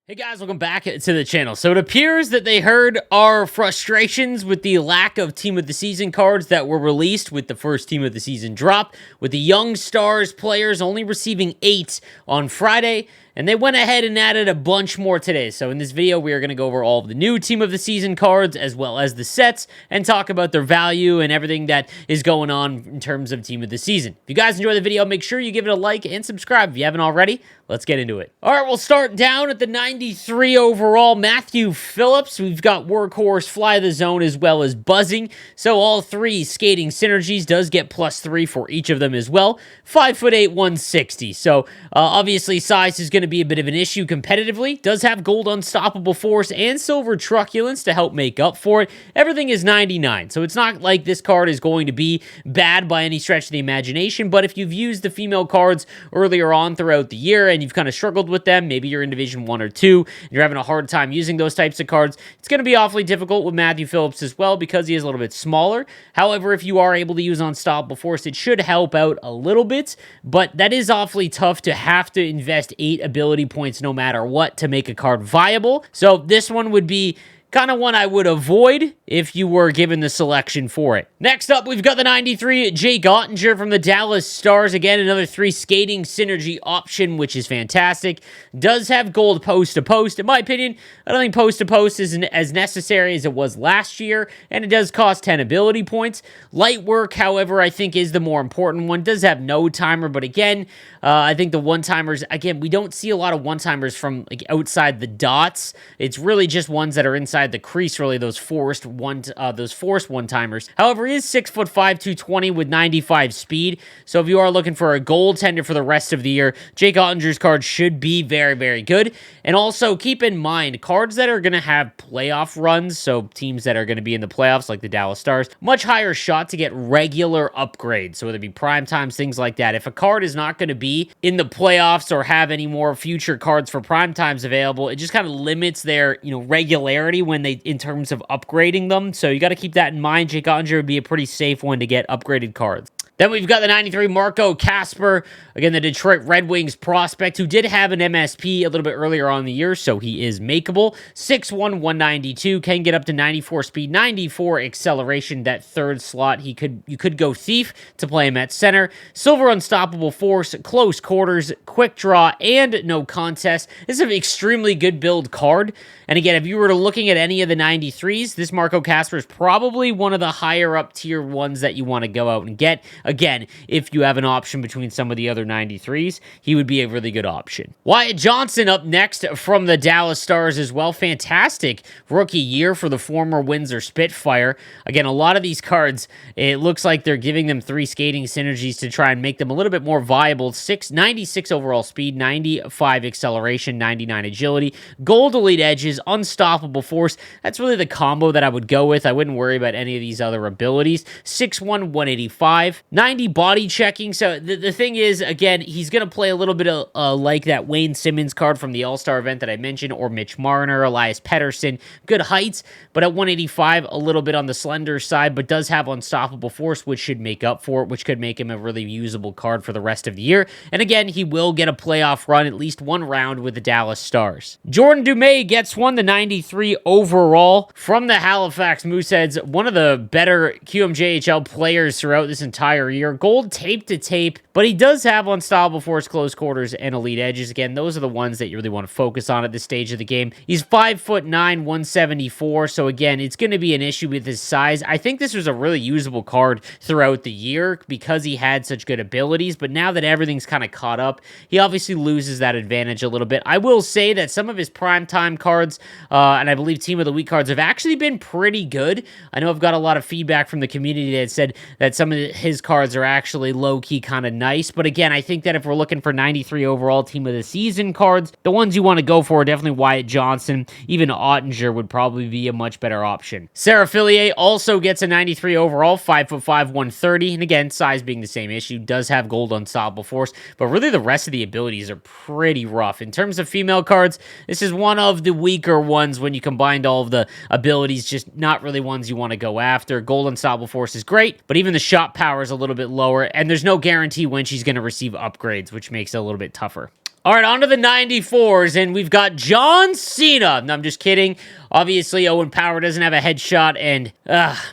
Hey guys, welcome back to the channel. So it appears that they heard our frustrations with the lack of Team of the Season cards that were released with the first Team of the Season drop, with the Young Stars players only receiving 8 on Friday, and they went ahead and added a bunch more today. So in this video, we are going to go over all of the new Team of the Season cards, as well as the sets, and talk about their value and everything that is going on in terms of Team of the Season. If you guys enjoy the video, make sure you give it a like and subscribe if you haven't already. Let's get into it. All right, we'll start down at the 93 overall, Matthew Phillips. We've got Workhorse, Fly the Zone, as well as Buzzing. So all three skating synergies does get +3 for each of them as well. 5'8", 160. So obviously size is going to be a bit of an issue competitively. Does have gold unstoppable force and silver truculence to help make up for it. Everything is 99. So it's not like this card is going to be bad by any stretch of the imagination. But if you've used the female cards earlier on throughout the year and you've kind of struggled with them, maybe you're in Division 1 or 2, and you're having a hard time using those types of cards, it's going to be awfully difficult with Matthew Phillips as well because he is a little bit smaller. However, if you are able to use Unstoppable Force, it should help out a little bit, but that is awfully tough to have to invest 8 ability points no matter what to make a card viable. So this one would be kind of one I would avoid if you were given the selection for it. Next up, we've got the 93 Jake Ottinger from the Dallas Stars. Again, another 3 skating synergy option, which is fantastic. Does have gold post to post. In my opinion, I don't think post to post isn't as necessary as it was last year, and it does cost 10 ability points. Light work, however, I think is the more important one. Does have no timer, but again, I think the one-timers, again, we don't see a lot of one-timers from like outside the dots. It's really just ones that are inside the crease, really, those forced one-timers. However, he is 6'5", 220 with 95 speed. So if you are looking for a goaltender for the rest of the year, Jake Ottinger's card should be very, very good. And also keep in mind, cards that are going to have playoff runs, so teams that are going to be in the playoffs, like the Dallas Stars, much higher shot to get regular upgrades. So whether it be prime times, things like that. If a card is not going to be in the playoffs or have any more future cards for prime times available, it just kind of limits their, regularity when they, in terms of upgrading them. So you got to keep that in mind. Jake Ottinger would be a pretty safe one to get upgraded cards. Then we've got the 93 Marco Kasper, again, the Detroit Red Wings prospect, who did have an MSP a little bit earlier on in the year, so he is makeable. 6'1", 192, can get up to 94 speed, 94 acceleration, that third slot. You could go Thief to play him at center. Silver unstoppable force, close quarters, quick draw, and no contest. This is an extremely good build card. And again, if you were looking at any of the 93s, this Marco Kasper is probably one of the higher up tier ones that you want to go out and get. Again, if you have an option between some of the other 93s, he would be a really good option. Wyatt Johnston up next from the Dallas Stars as well. Fantastic rookie year for the former Windsor Spitfire. Again, a lot of these cards, it looks like they're giving them 3 skating synergies to try and make them a little bit more viable. 96 overall speed, 95 acceleration, 99 agility, gold elite edges, unstoppable force. That's really the combo that I would go with. I wouldn't worry about any of these other abilities. 6'1", 185. 90 body checking. So the thing is, again, he's going to play a little bit of like that Wayne Simmons card from the All-Star event that I mentioned, or Mitch Marner, Elias Pettersson. Good heights, but at 185, a little bit on the slender side, but does have unstoppable force, which should make up for it, which could make him a really usable card for the rest of the year. And again, he will get a playoff run, at least one round with the Dallas Stars. Jordan DUMAIS gets one, the 93 overall from the Halifax Mooseheads, one of the better QMJHL players throughout this entire year. Gold tape to tape, but he does have unstoppable force, close quarters, and elite edges. Again, those are the ones that you really want to focus on at this stage of the game. He's 5'9", 174, so again, it's going to be an issue with his size. I think this was a really usable card throughout the year because he had such good abilities, but now that everything's kind of caught up, he obviously loses that advantage a little bit. I will say that some of his primetime cards, and I believe Team of the Week cards, have actually been pretty good. I know I've got a lot of feedback from the community that said that some of his cards are actually low-key kind of nice, but again, I think that if we're looking for 93 overall Team of the Season cards, the ones you want to go for are definitely Wyatt Johnston. Even Ottinger would probably be a much better option. Sarah Fillier also gets a 93 overall, 5'5", 130, and again, size being the same issue, does have gold unstoppable force, but really the rest of the abilities are pretty rough. In terms of female cards, this is one of the weaker ones when you combined all of the abilities, just not really ones you want to go after. Gold unstoppable force is great, but even the shot power is a little bit lower, and there's no guarantee when she's going to receive upgrades, which makes it a little bit tougher. All right, on to the 94s, and we've got John Cena. No, I'm just kidding. Obviously, Owen Power doesn't have a headshot, and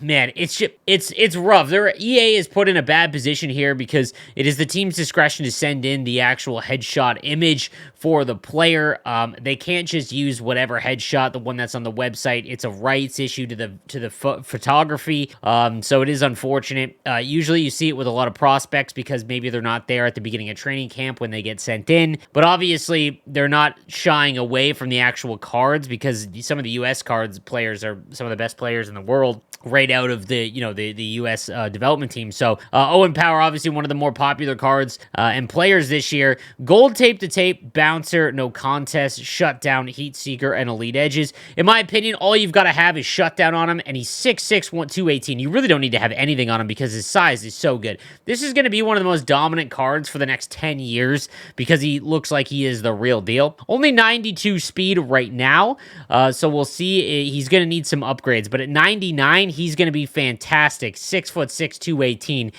man, it's rough. EA is put in a bad position here because it is the team's discretion to send in the actual headshot image for the player. They can't just use whatever headshot, the one that's on the website. It's a rights issue to the photography, so it is unfortunate. Usually, you see it with a lot of prospects because maybe they're not there at the beginning of training camp when they get sent in, but obviously, they're not shying away from the actual cards because some of the U.S. cards players are some of the best players in the world right out of the U.S. Development team. So Owen Power, obviously one of the more popular cards and players this year. Gold tape to tape, bouncer, no contest, shutdown, heat seeker, and elite edges. In my opinion, all you've got to have is shutdown on him, and he's 6'6", 218. You really don't need to have anything on him because his size is so good. This is going to be one of the most dominant cards for the next 10 years because he looks like he is the real deal. Only 92 speed right now, so we'll see. He's going to need some upgrades, but at 99, he's going to be fantastic. 6'6", 218.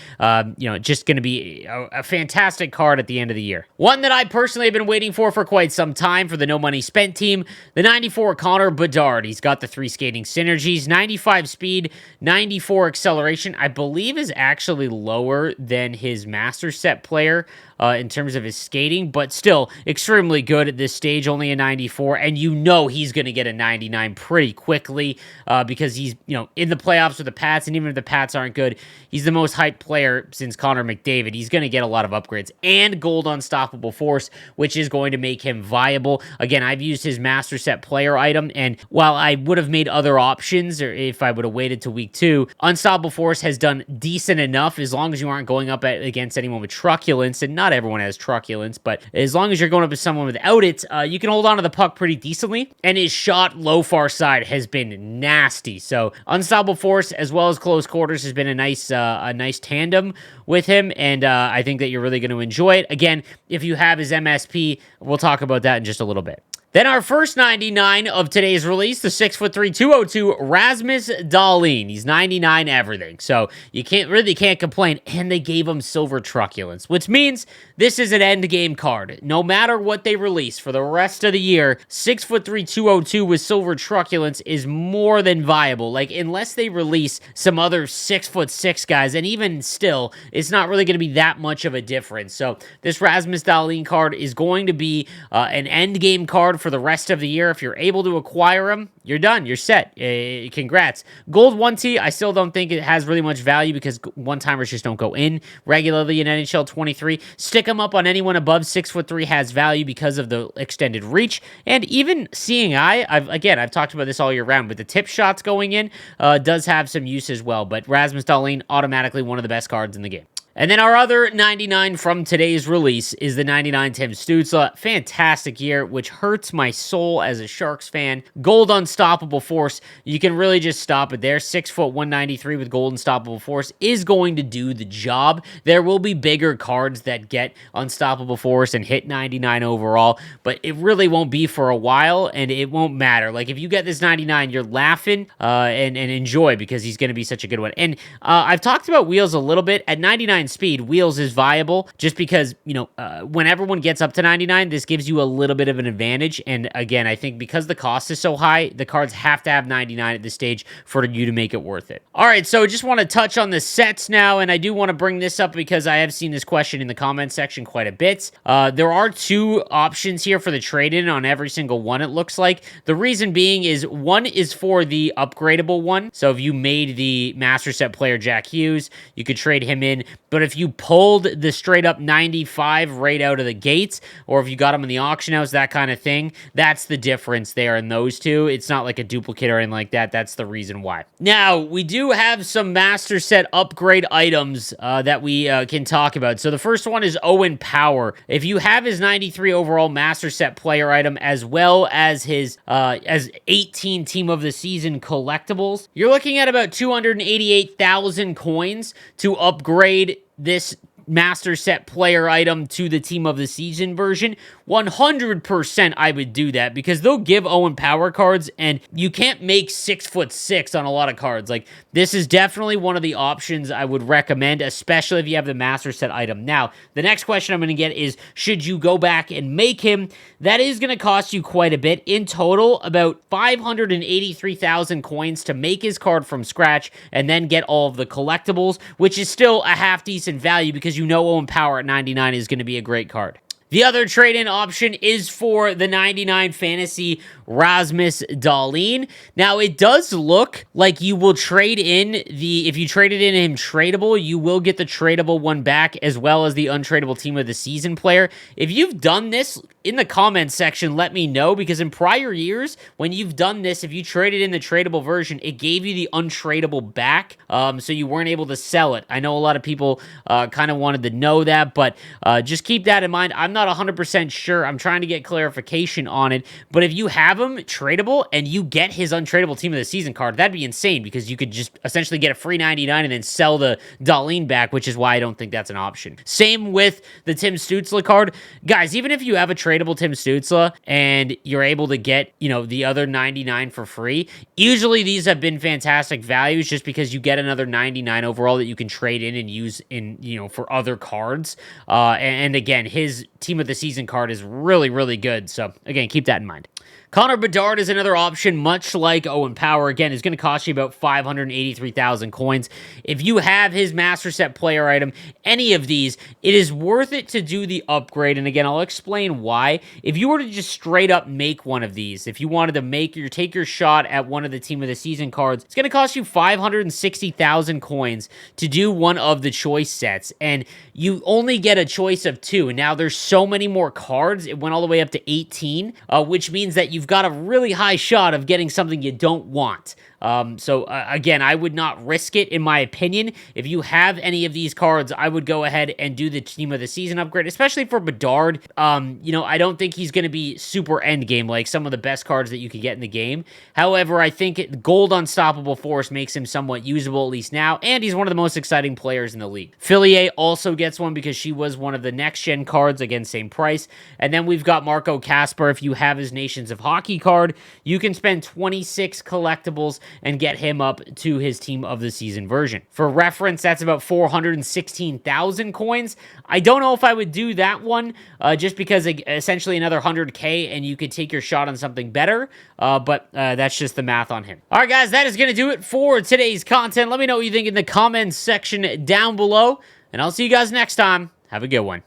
Just going to be a fantastic card at the end of the year. One that I personally have been waiting for quite some time for the no money spent team, the 94 Connor Bedard. He's got the 3 skating synergies, 95 speed, 94 acceleration. I believe is actually lower than his master set player in terms of his skating, but still extremely good at this stage, only a 94, and he's going to get a 99 pretty quickly because he's, in the playoffs with the Pats, and even if the Pats aren't good, he's the most hyped player since Connor McDavid. He's going to get a lot of upgrades and gold unstoppable force, which is going to make him viable. Again, I've used his master set player item, and while I would have made other options, or if I would have waited to week 2, unstoppable force has done decent enough as long as you aren't going up against anyone with truculence, and not everyone has truculence, but as long as you're going up with someone without it, you can hold on to the puck pretty decently, and his shot low far side has been nasty. So unstoppable force as well as close quarters has been a nice tandem with him, and I think that you're really going to enjoy it. Again, if you have his MSP, we'll talk about that in just a little bit. Then our first 99 of today's release, the 6'3", 202 Rasmus Dahlin. He's 99 everything, so you can't complain. And they gave him silver truculence, which means this is an end game card. No matter what they release for the rest of the year, 6'3", 202 with silver truculence is more than viable. Like, unless they release some other 6'6" guys, and even still, it's not really going to be that much of a difference. So this Rasmus Dahlin card is going to be an end game card for the rest of the year. If you're able to acquire him, you're done. You're set. Congrats. Gold 1T, I still don't think it has really much value because one-timers just don't go in regularly in NHL 23. Stick them up on anyone above 6'3" has value because of the extended reach. And even Seeing Eye, I've talked about this all year round, but the tip shots going in does have some use as well. But Rasmus Dahlin, automatically one of the best cards in the game. And then our other 99 from today's release is the 99 Tim Stützle. Fantastic year, which hurts my soul as a Sharks fan. Gold unstoppable force. You can really just stop it there. 6', 193 with gold unstoppable force is going to do the job. There will be bigger cards that get unstoppable force and hit 99 overall, but it really won't be for a while, and it won't matter. Like, if you get this 99, you're laughing and enjoy because he's going to be such a good one. And I've talked about Wheels a little bit. At 99 speed, Wheels is viable just because, when everyone gets up to 99, this gives you a little bit of an advantage. And again, I think because the cost is so high, the cards have to have 99 at this stage for you to make it worth it. All right, so just want to touch on the sets now, and I do want to bring this up because I have seen this question in the comment section quite a bit. There are 2 options here for the trade-in on every single one, it looks like. The reason being is one is for the upgradable one. So if you made the master set player Jack Hughes, you could trade him in. But if you pulled the straight up 95 right out of the gates, or if you got them in the auction house, that kind of thing, that's the difference there in those 2. It's not like a duplicate or anything like that. That's the reason why. Now, we do have some master set upgrade items that we can talk about. So the first one is Owen Power. If you have his 93 overall master set player item as well as his as 18 team of the season collectibles, you're looking at about 288,000 coins to upgrade this master set player item to the team of the season version, 100% I would do that, because they'll give Owen power cards, and you can't make 6'6" on a lot of cards. Like, this is definitely one of the options I would recommend, especially if you have the master set item. Now, the next question I'm going to get is, should you go back and make him? That is going to cost you quite a bit. In total, about 583,000 coins to make his card from scratch, and then get all of the collectibles, which is still a half decent value, because you know Owen Power at 99 is going to be a great card. The other trade-in option is for the 99 Fantasy RASMUS DAHLIN. Now, it does look like you will trade in if you traded in him tradable, you will get the tradable one back, as well as the untradeable team of the season player. If you've done this, in the comments section, let me know, because in prior years, when you've done this, if you traded in the tradable version, it gave you the untradeable back, so you weren't able to sell it. I know a lot of people kind of wanted to know that, but just keep that in mind. I'm not 100% sure. I'm trying to get clarification on it, but if you have him tradable and you get his untradeable team of the season card, that'd be insane, because you could just essentially get a free 99 and then sell the DAHLIN back, which is why I don't think that's an option. Same with the Tim Stützle card. Guys, even if you have a tradable Tim Stützle and you're able to get, you know, the other 99 for free, usually these have been fantastic values, just because you get another 99 overall that you can trade in and use in, you know, for other cards. And again, his team of the season card is really, really good. So again, keep that in mind. Connor Bedard is another option, much like Owen Power. Again, is going to cost you about 583,000 coins. If you have his master set player item, any of these, it is worth it to do the upgrade. And again, I'll explain why. If you were to just straight up make one of these, if you wanted to take your shot at one of the team of the season cards, it's going to cost you 560,000 coins to do one of the choice sets. And you only get a choice of 2. And now there's so many more cards. It went all the way up to 18, which means that you've got a really high shot of getting something you don't want. Again, I would not risk it, in my opinion. If you have any of these cards, I would go ahead and do the team of the season upgrade, especially for Bedard. You know, I don't think he's going to be super endgame like some of the best cards that you could get in the game. However, I think Gold Unstoppable Force makes him somewhat usable, at least now, and he's one of the most exciting players in the league. Fillier also gets one because she was one of the next-gen cards, again, same price. And then we've got Marco Kasper. If you have his Nations of Hockey card, you can spend 26 collectibles and get him up to his team of the season version. For reference, that's about 416,000 coins. I don't know if I would do that one, just because essentially another 100K and you could take your shot on something better, but that's just the math on him. All right, guys, that is going to do it for today's content. Let me know what you think in the comments section down below, and I'll see you guys next time. Have a good one.